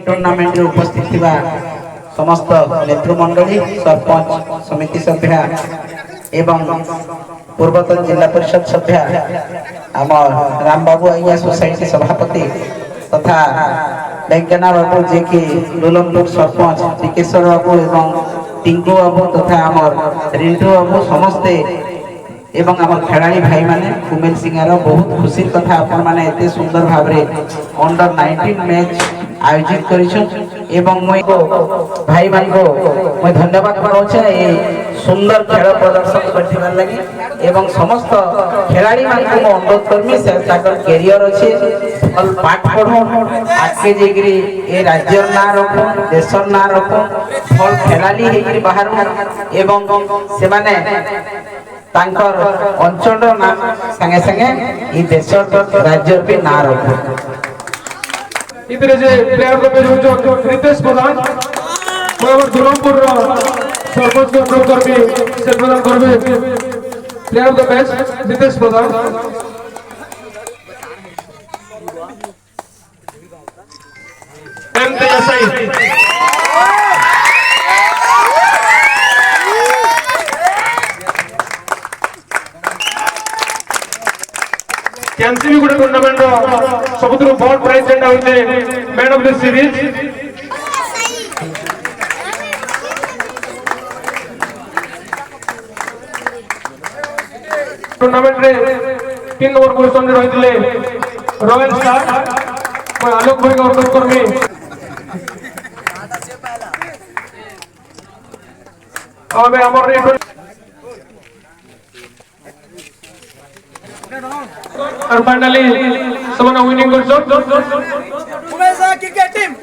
tournament रे उपस्थित थिबा समस्त नेतृमंडली सरपंच समिति सभ्या एवं पूर्वतन जिला परिषद सभ्या आम राम बाबू आइया सोसाइटी सभापति तथा वेंकैया बाबू जे कि लुलमपुर सरपंच टिकेश्वर बाबू एवं टिंकू बाबू तथा आमर रिंटू बाबू समस्ते एवं आमर खेलाड़ी भाई माने कुमेल सिंगार बहुत खुशी कथा अपन माने एते सुंदर भाव रे अंडर 19 मैच आयोजित करिछन एवं मैं भाई मान को मैं धन्यवाद करोछे ए सुंदर खेल प्रदर्शन करथिबार लागि एवं समस्त खिलाड़ी मान को अनुरोध करमी से ताकर कैरियर अछि फल पाठ पढो आगे जेगिरी ए राज्यर ना रखो देशर ना रखो फल खेलाड़ी हेगिरी बाहर एवं से माने तांकर अंचल ना संगे संगे ई देशर राज्यर भी ना रखो इतने जे प्लेयर को मेरे जो रितेश प्रधान मैं और दुलमपुर सरपंच को अनुरोध करबी से प्रदान करबे player of the match Ritesh Pradhan MTSI cancel good tournament सबुतु बॉल प्राइज जेंडा होते man of the series tournament रे 3 नंबर पोजीशन रे रहितले रॉयल स्टार मैं आलोक भाई का अनुरोध करमी आबे हमर रे और फाइनली सबने विनिंग करछो उमेश क्रिकेट टीम